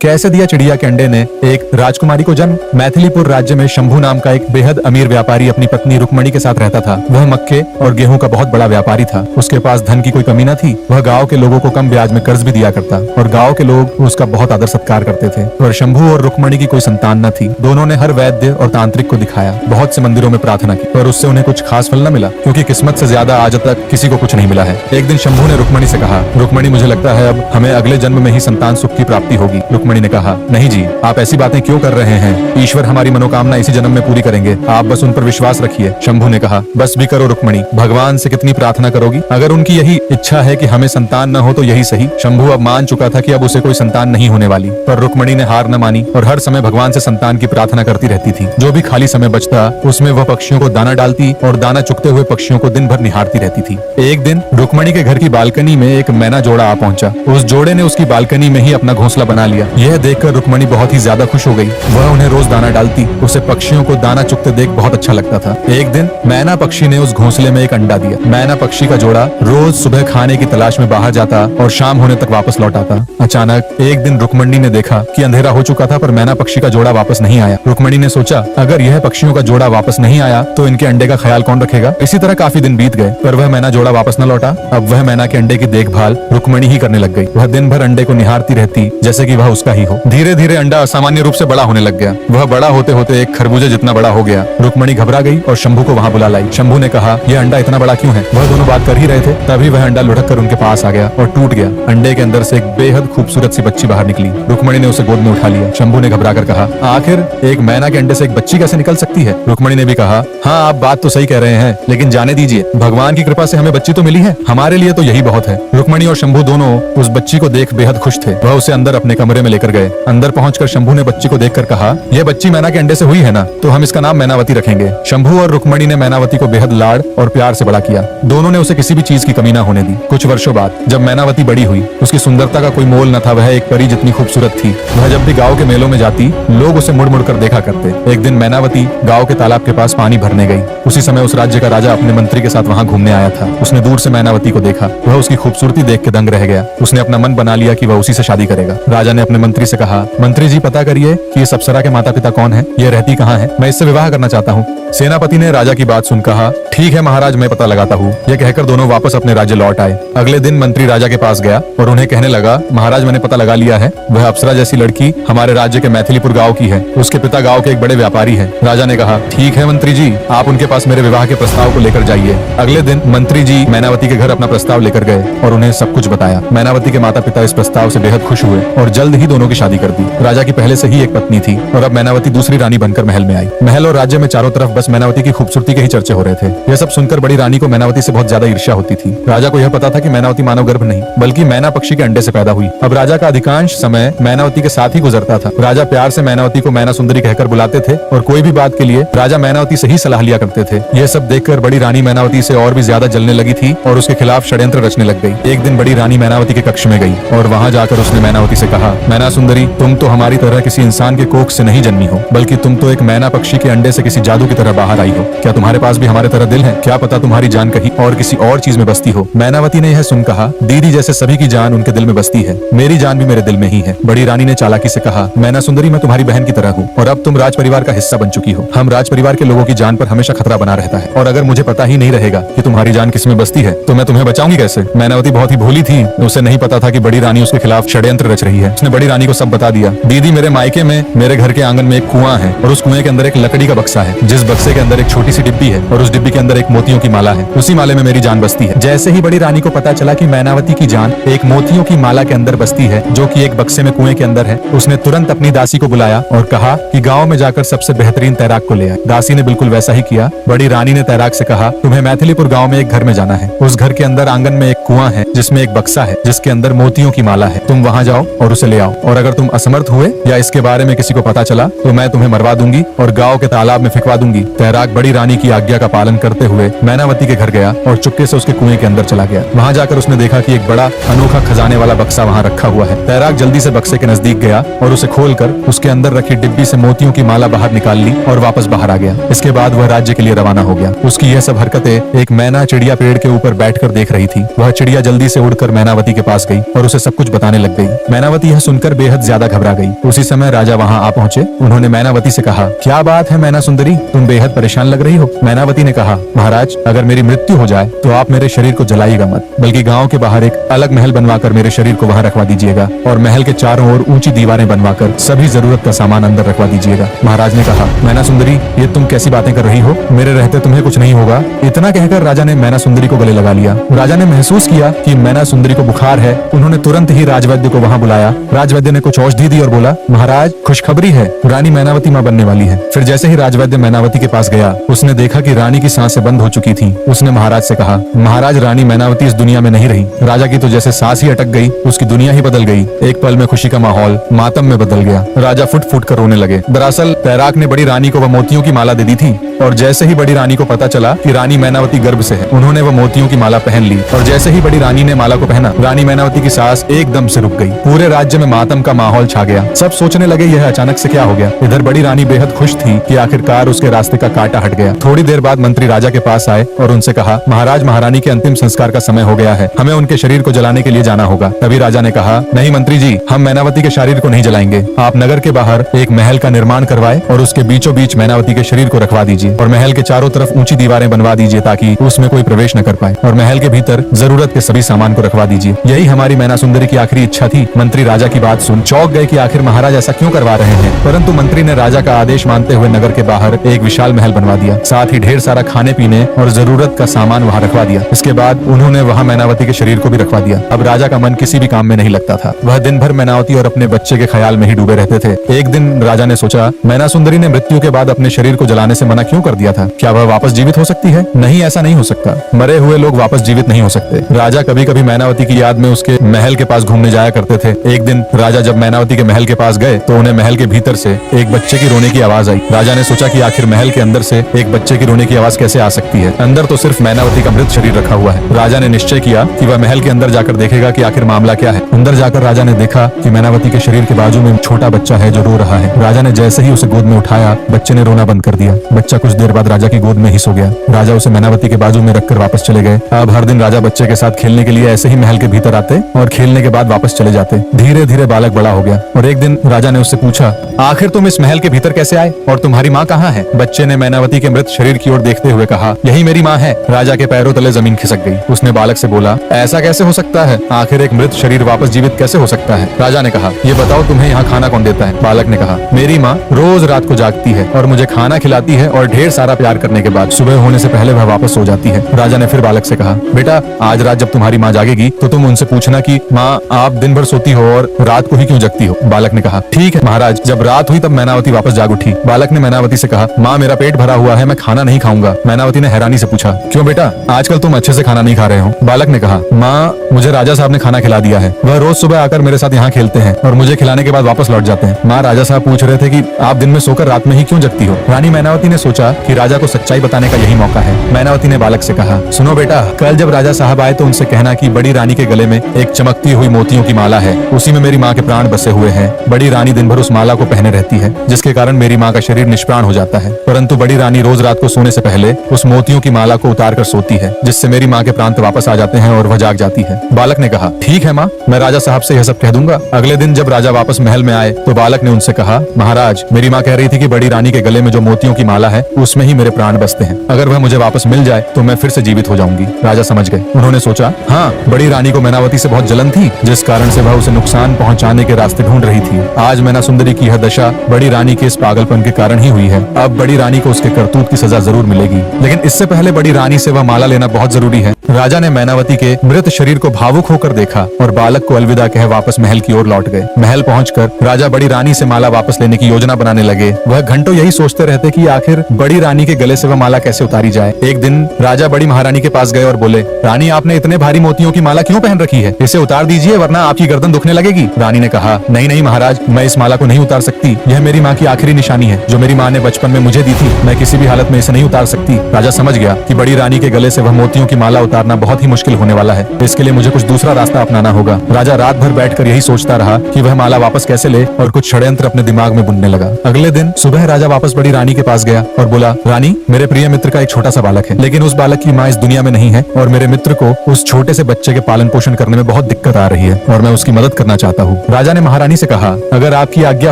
कैसे दिया चिड़िया के अंडे ने एक राजकुमारी को जन्म। मैथिलीपुर राज्य में शंभू नाम का एक बेहद अमीर व्यापारी अपनी पत्नी रुक्मणी के साथ रहता था। वह मक्के और गेहूं का बहुत बड़ा व्यापारी था। उसके पास धन की कोई कमी न थी। वह गांव के लोगों को कम ब्याज में कर्ज भी दिया करता और गांव के लोग उसका बहुत आदर सत्कार करते थे। पर शंभू और रुक्मणी की कोई संतान न थी। दोनों ने हर वैद्य और तांत्रिक को दिखाया, बहुत से मंदिरों में प्रार्थना की, पर उससे उन्हें कुछ खास फल न मिला, क्योंकि किस्मत से ज्यादा आज तक किसी को कुछ नहीं मिला है। एक दिन शंभू ने रुक्मणी से कहा, रुक्मणी मुझे लगता है अब हमें अगले जन्म में ही संतान सुख की प्राप्ति होगी। रुक्मणी ने कहा, नहीं जी, आप ऐसी बातें क्यों कर रहे हैं? ईश्वर हमारी मनोकामना इसी जन्म में पूरी करेंगे, आप बस उन पर विश्वास रखिए। शंभू ने कहा, बस भी करो रुक्मणी, भगवान से कितनी प्रार्थना करोगी? अगर उनकी यही इच्छा है कि हमें संतान न हो तो यही सही। शंभू अब मान चुका था कि अब उसे कोई संतान नहीं होने वाली, पर रुक्मणी ने हार न मानी और हर समय भगवान से संतान की प्रार्थना करती रहती थी। जो भी खाली समय बचता उसमें वह पक्षियों को दाना डालती और दाना चुगते हुए पक्षियों को दिन भर निहारती रहती थी। एक दिन रुक्मणी के घर की बालकनी में एक मैना जोड़ा आ पहुंचा। उस जोड़े ने उसकी बालकनी में ही अपना घोंसला बना लिया। यह देखकर रुक्मणी बहुत ही ज्यादा खुश हो गई। वह उन्हें रोज दाना डालती। उसे पक्षियों को दाना चुगते देख बहुत अच्छा लगता था। एक दिन मैना पक्षी ने उस घोंसले में एक अंडा दिया। मैना पक्षी का जोड़ा रोज सुबह खाने की तलाश में बाहर जाता और शाम होने तक वापस लौट आता। अचानक एक दिन रुक्मणी ने देखा कि अंधेरा हो चुका था पर मैना पक्षी का जोड़ा वापस नहीं आया। रुक्मणी ने सोचा, अगर यह पक्षियों का जोड़ा वापस नहीं आया तो इनके अंडे का ख्याल कौन रखेगा? इसी तरह काफी दिन बीत गए पर वह मैना जोड़ा वापस न लौटा। अब वह मैना के अंडे की देखभाल रुक्मणी ही करने लग गई। वह दिन भर अंडे को निहारती रहती जैसे कि वह उसका ही हो। धीरे धीरे अंडा असामान्य रूप से बड़ा होने लग गया। वह बड़ा होते होते एक खरबूजे जितना बड़ा हो गया। रुक्मणी घबरा गई और शंभू को वहां बुला लाई। शंभू ने कहा, यह अंडा इतना बड़ा क्यों है? वह दोनों बात कर ही रहे थे, तभी वह अंडा लुढ़क कर उनके पास आ गया और टूट गया। अंडे के अंदर से एक बेहद खूबसूरत सी बच्ची बाहर निकली। रुक्मणी ने उसे गोद में उठा लिया। शंभू ने घबरा कर कहा, आखिर एक मैना के अंडे से एक बच्ची कैसे निकल सकती है? रुक्मणी ने भी कहा, हाँ आप बात तो सही कह रहे हैं, लेकिन जाने दीजिए, भगवान की कृपा से हमें बच्ची तो मिली है, हमारे लिए तो यही बहुत है। रुक्मणी और शंभू दोनों उस बच्ची को देख बेहद खुश थे। वह उसे अंदर अपने कमरे में लेकर गए। अंदर पहुंचकर शंभू ने बच्ची को देखकर कहा, यह बच्ची मैना के अंडे से हुई है ना, तो हम इसका नाम मैनावती रखेंगे। शंभू और रुक्मणी ने मैनावती को बेहद लाड और प्यार से बड़ा किया। दोनों ने उसे किसी भी चीज की कमी ना होने दी। कुछ वर्षों बाद जब मैनावती बड़ी हुई, उसकी सुंदरता का कोई मोल न था। वह एक परी जितनी खूबसूरत थी। वह जब भी गाँव के मेलों में जाती, लोग उसे मुड़ मुड़ कर देखा करते। एक दिन मैनावती गाँव के तालाब के पास पानी भरने गई। उसी समय उस राज्य का राजा अपने मंत्री के साथ वहाँ घूमने आया था। उसने दूर से मैनावती को देखा। वह उसकी खूबसूरती देख के दंग रह गया। उसने अपना मन बना लिया कि वह उसी से शादी करेगा। राजा ने अपने मंत्री से कहा, मंत्री जी पता करिए कि इस अप्सरा के माता पिता कौन है, यह रहती कहाँ है, मैं इससे विवाह करना चाहता हूँ। सेनापति ने राजा की बात सुन कहा, ठीक है महाराज, मैं पता लगाता हूँ। यह कहकर दोनों वापस अपने राज्य लौट आए। अगले दिन मंत्री राजा के पास गया और उन्हें कहने लगा, महाराज मैंने पता लगा लिया है, वह अप्सरा जैसी लड़की हमारे राज्य के मैथिलीपुर गाँव की है। उसके पिता गाँव के एक बड़े व्यापारी है। राजा ने कहा, ठीक है मंत्री जी, आप उनके पास मेरे विवाह के प्रस्ताव को लेकर जाइए। अगले दिन मंत्री जी मैनावती के घर अपना प्रस्ताव लेकर गए और उन्हें सब कुछ बताया। मैनावती के माता पिता इस प्रस्ताव से बेहद खुश हुए और जल्द ही दोनों की शादी कर दी। राजा की पहले से ही एक पत्नी थी और अब मैनावती दूसरी रानी बनकर महल में आई। महल और राज्य में चारों तरफ बस मैनावती की खूबसूरती के ही चर्चे हो रहे थे। यह सब सुनकर बड़ी रानी को मैनावती से बहुत ज्यादा ईर्ष्या होती थी। राजा को यह पता था कि मैनावती मानव गर्भ नहीं बल्कि मैना पक्षी के अंडे से पैदा हुई। अब राजा का अधिकांश समय मैनावती के साथ ही गुजरता था। राजा प्यार से मैनावती को मैना सुंदरी कहकर बुलाते थे और कोई भी बात के लिए राजा मैनावती से ही सलाह लिया करते थे। यह सब देखकर बड़ी रानी मैनावती से और भी ज्यादा जलने लगी थी और उसके खिलाफ षड्यंत्र रचने लग गई। एक दिन बड़ी रानी मैनावती के कक्ष में गई और वहां जाकर उसने मैनावती से कहा, मैना सुंदरी, तुम तो हमारी तरह किसी इंसान के कोख से नहीं जन्मी हो, बल्कि तुम तो एक मैना पक्षी के अंडे से किसी जादू की तरह बाहर आई हो। क्या तुम्हारे पास भी हमारे तरह दिल है? क्या पता तुम्हारी जान कहीं और किसी और चीज में बसती हो। मैनावती ने यह सुन कहा, दीदी जैसे सभी की जान उनके दिल में बसती है, मेरी जान भी मेरे दिल में ही है। बड़ी रानी ने चालाकी से कहा, मैना सुंदरी, मैं तुम्हारी बहन की तरह हूँ और अब तुम राज परिवार का हिस्सा बन चुकी हो। हम राज परिवार के लोगों की जान पर हमेशा खतरा बना रहता है और अगर मुझे पता ही नहीं रहेगा कि तुम्हारी जान किसमें बसती है तो मैं तुम्हें बचाऊंगी कैसे? मैनावती बहुत ही भोली थी। उसे नहीं पता था कि बड़ी रानी उसके खिलाफ षड्यंत्र रच रही है। उसने बड़ी रानी को सब बता दिया। दीदी, मेरे मायके में मेरे घर के आंगन में एक कुआं है और उस कुएं के अंदर एक लकड़ी का बक्सा है, जिस बक्से के अंदर एक छोटी सी डिब्बी है और उस डिब्बी के अंदर एक मोतियों की माला है। उसी माले में मेरी जान बसती है। जैसे ही बड़ी रानी को पता चला कि मैनावती की जान एक मोतियों की माला के अंदर बसती है जो कि एक बक्से में कुएं के अंदर है, उसने तुरंत अपनी दासी को बुलाया और कहा कि गांव में जाकर सबसे बेहतरीन तैराक को ले आए। दासी ने बिल्कुल वैसा ही किया। बड़ी रानी ने तैराक से कहा, तुम्हें मैथिलीपुर गांव में एक घर में जाना है। उस घर के अंदर आंगन में एक कुआं है जिसमें एक बक्सा है जिसके अंदर मोतियों की माला है। तुम वहां जाओ और उसे ले आओ और अगर तुम असमर्थ हुए या इसके बारे में किसी को पता चला तो मैं तुम्हें मरवा दूंगी और गाँव के तालाब में फेंकवा दूंगी। तैराक बड़ी रानी की आज्ञा का पालन करते हुए मैनावती के घर गया और चुपके से उसके कुएं के अंदर चला गया। वहां जाकर उसने देखा कि एक बड़ा अनोखा खजाने वाला बक्सा वहां रखा हुआ है। तैराक जल्दी से बक्से के नजदीक गया और उसे खोलकर उसके अंदर रखी डिब्बी से मोतियों की माला बाहर निकाल ली और वापस बाहर आ गया। इसके बाद वह राज्य के लिए रवाना हो गया। उसकी यह सब हरकतें एक मैना चिड़िया पेड़ के ऊपर बैठकर देख रही थी। वह चिड़िया जल्दी से उड़कर मैनावती के पास गई और उसे सब कुछ बताने लग गई। मैनावती यह सुनकर बेहद ज्यादा घबरा गई। उसी समय राजा वहां आ पहुंचे। उन्होंने मैनावती से कहा, क्या बात है मैना सुंदरी, तुम बेहद परेशान लग रही हो। मैनावती ने कहा, महाराज अगर मेरी मृत्यु हो जाए तो आप मेरे शरीर को जलाइएगा मत, बल्कि गांव के बाहर एक अलग महल बनवाकर मेरे शरीर को वहां रखवा दीजिएगा और महल के चारों ओर ऊंची दीवारें बनवाकर सभी जरूरत का सामान अंदर रखवा दीजिएगा। महाराज ने कहा, मैना सुंदरी ये तुम कैसी बातें कर रही हो, मेरे रहते तुम्हें कुछ नहीं होगा। इतना कहकर राजा ने मैना सुंदरी को गले लगा लिया। राजा ने महसूस किया कि मैना सुंदरी को बुखार है। उन्होंने तुरंत ही राजवैद्य को वहां बुलाया। राजवैद्य ने कुछ औषधि दी और बोला, महाराज खुशखबरी है, रानी मैनावती मां बनने वाली है। फिर जैसे ही राजवैद्य मैनावती के पास गया, उसने देखा कि रानी की सांसें बंद हो चुकी थी। उसने महाराज से कहा, महाराज रानी मैनावती इस दुनिया में नहीं रही। राजा की तो जैसे सांस ही अटक गई, उसकी दुनिया ही बदल गई। एक पल में खुशी का माहौल मातम में बदल गया। राजा फुट फुट कर रोने लगे। दरअसल तैराक ने बड़ी रानी को वह मोतियों की माला दे दी थी और जैसे ही बड़ी रानी को पता चला कि रानी मैनावती गर्भ से है, उन्होंने वह मोतियों की माला पहन ली और जैसे ही बड़ी रानी ने माला को पहना, रानी मैनावती की सांस एकदम से रुक गई। पूरे राज्य में मातम का माहौल छा गया। सब सोचने लगे यह अचानक से क्या हो गया। इधर बड़ी रानी बेहद खुश थी कि आखिरकार उसके रास्ते का कांटा हट गया। थोड़ी देर बाद मंत्री राजा के पास आए और उनसे कहा, महाराज महारानी के अंतिम संस्कार का समय हो गया है, हमें उनके शरीर को जलाने के लिए जाना होगा। तभी राजा ने कहा, नहीं मंत्री जी, हम मैनावती के शरीर को नहीं जलाएंगे। आप नगर के बाहर एक महल का निर्माण करवाए और उसके बीचों बीच मैनावती के शरीर को रखवा दीजिए और महल के चारों तरफ ऊंची दीवारें बनवा दीजिए ताकि उसमें कोई प्रवेश न कर पाए और महल के भीतर जरूरत के सभी सामान को रखवा दीजिए। यही हमारी मैना सुंदरी की आखिरी इच्छा थी। मंत्री राजा की बात सुन चौंक गए कि आखिर महाराज ऐसा क्यों करवा रहे हैं, परंतु मंत्री ने राजा का आदेश मानते हुए नगर के बाहर एक विशाल महल बनवा दिया। साथ ही ढेर सारा खाने पीने और जरूरत का सामान वहाँ रखवा दिया। इसके बाद उन्होंने वहाँ मैनावती के शरीर को भी रखवा दिया। अब राजा का मन किसी भी काम में नहीं लगता था। वह दिन भर मैनावती और अपने बच्चे के ख्याल में ही डूबे रहते थे। एक दिन राजा ने सोचा, मैना सुंदरी ने मृत्यु के बाद अपने शरीर को जलाने से मना क्यों कर दिया था? क्या वह वापस जीवित हो सकती है? नहीं, ऐसा नहीं हो सकता। मरे हुए लोग वापस जीवित नहीं हो सकते। राजा कभी कभी मैनावती की याद में उसके महल के पास घूमने जाया करते थे। एक दिन राजा जब मैनावती के महल के पास गए तो उन्हें महल के भीतर से एक बच्चे की रोने की आवाज आई। राजा ने सोचा कि आखिर महल के अंदर से एक बच्चे की रोने की आवाज कैसे आ सकती है? अंदर तो सिर्फ मैनावती का मृत शरीर रखा हुआ है। राजा ने निश्चय किया कि वह महल के अंदर जाकर देखेगा कि आखिर मामला क्या है। अंदर जाकर राजा ने देखा कि मैनावती के शरीर के बाजू में छोटा बच्चा है जो रो रहा है। राजा ने जैसे ही उसे गोद में उठाया, बच्चे ने रोना बंद कर दिया। बच्चा कुछ देर बाद राजा की गोद में ही सो गया। राजा उसे मैनावती के बाजू में रखकर वापस चले गए। अब हर दिन राजा बच्चे के साथ खेलने के लिए ऐसे ही महल के भीतर आते और खेलने के बाद वापस चले जाते। धीरे धीरे बालक बड़ा हो गया और एक दिन राजा ने उससे पूछा, आखिर तुम इस महल के भीतर कैसे आए और तुम्हारी माँ कहाँ है? बच्चे ने मैनावती के मृत शरीर की ओर देखते हुए कहा, यही मेरी माँ है। राजा के पैरों तले जमीन खिसक गई। उसने बालक से बोला, ऐसा कैसे हो सकता है? आखिर एक मृत शरीर वापस जीवित कैसे हो सकता है? राजा ने कहा, ये बताओ तुम्हें यहाँ खाना कौन देता है? बालक ने कहा, मेरी माँ रोज रात को जागती है और मुझे खाना खिलाती है और ढेर सारा प्यार करने के बाद सुबह होने से पहले वह वापस सो जाती है। राजा ने फिर बालक से कहा, बेटा आज रात जब तुम्हारी माँ जागेगी तो तुम उनसे पूछना कि माँ आप दिन भर सोती हो और रात को ही क्यों जगती हो? बालक ने कहा, ठीक है महाराज। जब रात हुई तब मैनावती वापस जाग उठी। बालक ने मैनावती से कहा, माँ मेरा पेट भरा हुआ है, मैं खाना नहीं खाऊंगा। मैनावती ने हैरानी से पूछा, क्यों बेटा आजकल तुम अच्छे से खाना नहीं खा रहे हो? बालक ने कहा, माँ मुझे राजा साहब ने खाना खिला दिया है। वह रोज सुबह आकर मेरे साथ यहाँ खेलते हैं और मुझे खिलाने के बाद वापस लौट जाते हैं। माँ राजा साहब पूछ रहे थे कि आप दिन में सोकर रात में ही क्यों जगती हो? रानी मैनावती ने सोचा कि राजा को सच्चाई बताने का यही मौका है। मैनावती ने बालक से कहा, सुनो बेटा, कल जब राजा साहब आए तो उनसे कहना कि बड़ी रानी के गले में एक चमकती हुई मोतियों की माला है, उसी में मेरी माँ के प्राण बसे हुए हैं। बड़ी रानी दिन भर उस माला को पहने रहती है, जिसके कारण मेरी माँ का शरीर निष्प्राण हो जाता है, परंतु बड़ी रानी रोज रात को सोने से पहले उस मोतियों की माला को उतार कर सोती है, जिससे मेरी माँ के प्राण वापस आ जाते हैं और वह जाग जाती है। बालक ने कहा, ठीक है माँ, मैं राजा साहब से यह सब कह दूंगा। अगले दिन जब राजा वापस महल में आए तो बालक ने उनसे कहा, महाराज मेरी माँ कह रही थी कि बड़ी रानी के गले में जो मोतियों की माला है उसमें ही मेरे प्राण बसते हैं। अगर वह मुझे वापस मिल जाए तो मैं फिर से जीवित हो जाऊंगी। राजा समझ गए। उन्होंने सोचा, हाँ बड़ी रानी को मैनावती से बहुत जलन थी, जिस कारण से वह उसे नुकसान पहुंचाने के रास्ते ढूंढ रही थी। आज मैना सुंदरी की यह दशा बड़ी रानी के इस पागलपन के कारण ही हुई है। अब बड़ी रानी को उसके करतूत की सजा जरूर मिलेगी, लेकिन इससे पहले बड़ी रानी से वह माला लेना बहुत जरूरी है। राजा ने मैनावती के मृत शरीर को भावुक होकर देखा और बालक को अलविदा कह वापस महल की ओर लौट गए। महल पहुंचकर राजा बड़ी रानी से माला वापस लेने की योजना बनाने लगे। वह घंटों यही सोचते रहते कि आखिर बड़ी रानी के गले से वह माला कैसे उतारी जाए। एक दिन राजा बड़ी महारानी के पास गए और बोले, रानी आपने इतने भारी मोतियों की माला क्यों पहन रखी है? इसे उतार दीजिए वरना आपकी गर्दन दुखने लगेगी। रानी ने कहा, नहीं नहीं महाराज, मैं इस माला को नहीं उतार सकती। यह मेरी माँ की आखिरी निशानी है जो मेरी माँ ने बचपन में मुझे दी थी। मैं किसी भी हालत में इसे नहीं उतार सकती। राजा समझ गया कि बड़ी रानी के गले से वह मोतियों की माला उतारना बहुत ही मुश्किल होने वाला है। इसके लिए मुझे कुछ दूसरा रास्ता अपनाना होगा। राजा रात भर बैठकर यही सोचता रहा कि वह माला वापस कैसे ले और कुछ षड्यंत्र अपने दिमाग में बुनने लगा। अगले दिन सुबह राजा वापस बड़ी रानी के पास गया और बोला, रानी मेरे प्रिय मित्र का एक छोटा सा बालक है, लेकिन उस बालक की माँ इस दुनिया में नहीं है और मेरे मित्र को उस छोटे से बच्चे के पालन पोषण करने में बहुत दिक्कत आ रही है और मैं उसकी मदद करना चाहता हूँ। राजा ने महारानी से कहा, अगर आपकी आज्ञा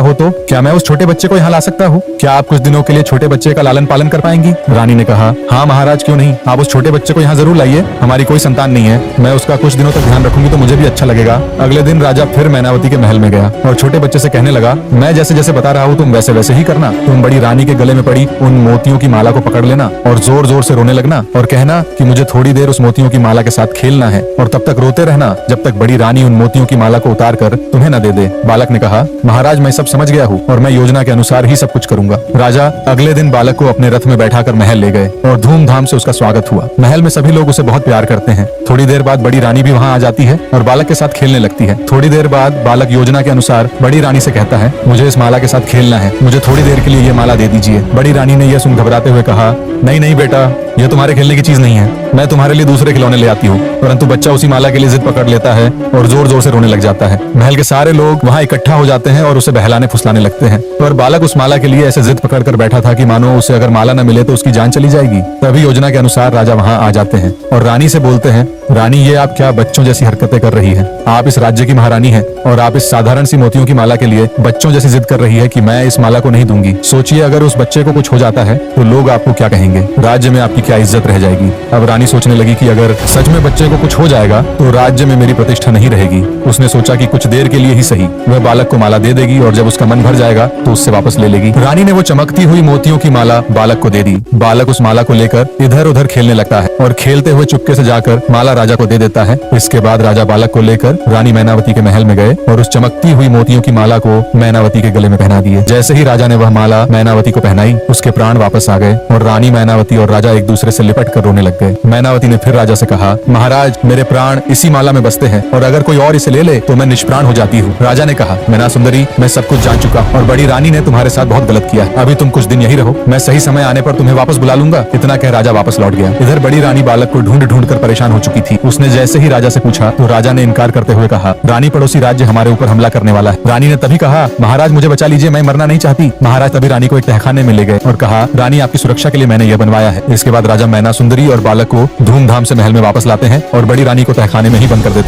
हो तो क्या मैं उस छोटे बच्चे को यहाँ ला सकता हूँ? क्या आप कुछ दिनों के लिए छोटे बच्चे का लालन पालन कर पाएंगी? रानी ने कहा, हाँ महाराज, क्यों नहीं, आप उस छोटे बच्चे को यहाँ जरूर लाइए। हमारी कोई संतान नहीं है, मैं उसका कुछ दिनों तक ध्यान रखूंगी तो मुझे भी अच्छा लगेगा। अगले दिन राजा फिर मैनावती के महल में गया और छोटे बच्चे से कहने लगा, मैं जैसे जैसे बता रहा हूँ तुम वैसे वैसे ही करना। तुम बड़ी रानी के गले में पड़ी उन मोतियों की माला को पकड़ लेना और जोर जोर से रोने लगना और कहना कि मुझे थोड़ी देर उस मोतियों की माला के साथ खेलना है और तब तक रोते रहना जब तक बड़ी रानी उन मोतियों की माला को उतार कर तुम्हें न दे दे। बालक ने कहा, महाराज मैं सब समझ गया हूँ और मैं योजना के अनुसार ही सब कुछ करूंगा। राजा अगले दिन बालक को अपने रथ में बैठाकर महल ले गए और धूमधाम से उसका स्वागत हुआ। महल में सभी लोग उसे बहुत प्यार करते हैं। थोड़ी देर बाद बड़ी रानी भी वहाँ आ जाती है और बालक के साथ खेलने लगती है। थोड़ी देर बाद बालक योजना के अनुसार बड़ी रानी से कहता है, मुझे इस माला के साथ खेलना है, मुझे थोड़ी देर के लिए ये माला दे दीजिए। बड़ी रानी ने यह सुन घबराते हुए कहा, नहीं नहीं बेटा, यह तुम्हारे खेलने की चीज नहीं है, मैं तुम्हारे लिए दूसरे खिलौने ले आती हूँ। परंतु बच्चा उसी माला के लिए जिद पकड़ लेता है और जोर जोर से रोने लग जाता है। महल के सारे लोग वहाँ इकट्ठा हो जाते हैं और उसे बहलाने फुसलाने लगते हैं। पर बालक उस माला के लिए ऐसे जिद पकड़ कर बैठा था कि मानो उसे अगर माला न मिले तो उसकी जान चली जाएगी। तभी योजना के अनुसार राजा वहाँ आ जाते हैं और रानी से बोलते हैं, रानी ये आप क्या बच्चों जैसी हरकतें कर रही हैं? आप इस राज्य की महारानी हैं और आप इस साधारण सी मोतियों की माला के लिए बच्चों जैसी जिद कर रही है कि मैं इस माला को नहीं दूंगी। सोचिए अगर उस बच्चे को कुछ हो जाता है तो लोग आपको क्या कहेंगे? राज्य में आपकी क्या इज्जत रह जाएगी? अब रानी सोचने लगी कि अगर सच में बच्चे को कुछ हो जाएगा तो राज्य में मेरी प्रतिष्ठा नहीं रहेगी। उसने सोचा कि कुछ देर के लिए ही सही वह बालक को माला दे देगी और जब उसका मन भर जाएगा तो उससे वापस ले लेगी। रानी ने वो चमकती हुई मोतियों की माला बालक को दे दी। बालक उस माला को लेकर इधर उधर खेलने लगता है और खेलते हुए चुपके से जाकर माला राजा को दे देता है। इसके बाद राजा बालक को लेकर रानी मैनावती के महल में गए और उस चमकती हुई मोतियों की माला को मैनावती के गले में पहना दिए। जैसे ही राजा ने वह माला मैनावती को पहनाई, उसके प्राण वापस आ गए और रानी मैनावती और राजा एक दूसरे से लिपट कर रोने लग गए। मैनावती ने फिर राजा से कहा, महाराज मेरे प्राण इसी माला में बसते हैं और अगर कोई और इसे ले ले तो मैं निष्प्राण हो जाती हूँ। राजा ने कहा, मैना सुंदरी, मैं सब कुछ जान चुका और बड़ी रानी ने तुम्हारे साथ बहुत गलत किया। अभी तुम कुछ दिन यही रहो, मैं सही समय आने पर तुम्हें वापस बुला लूंगा। इतना कह राजा वापस लौट गया। इधर बड़ी रानी बालक को ढूंढ ढूंढ कर परेशान हो चुकी थी। उसने जैसे ही राजा से पूछा तो राजा ने इनकार करते हुए कहा, रानी पड़ोसी राज्य हमारे ऊपर हमला करने वाला है। रानी ने तभी कहा, महाराज मुझे बचा लीजिए, मैं मरना नहीं चाहती। महाराज तभी रानी को एक तहखाने में ले गए और कहा, रानी आपकी सुरक्षा के लिए मैंने यह बनवाया है। इसके बाद राजा मैना सुंदरी और बालक को धूमधाम से महल में वापस लाते हैं और बड़ी रानी को तहखाने में ही बंद कर देते हैं।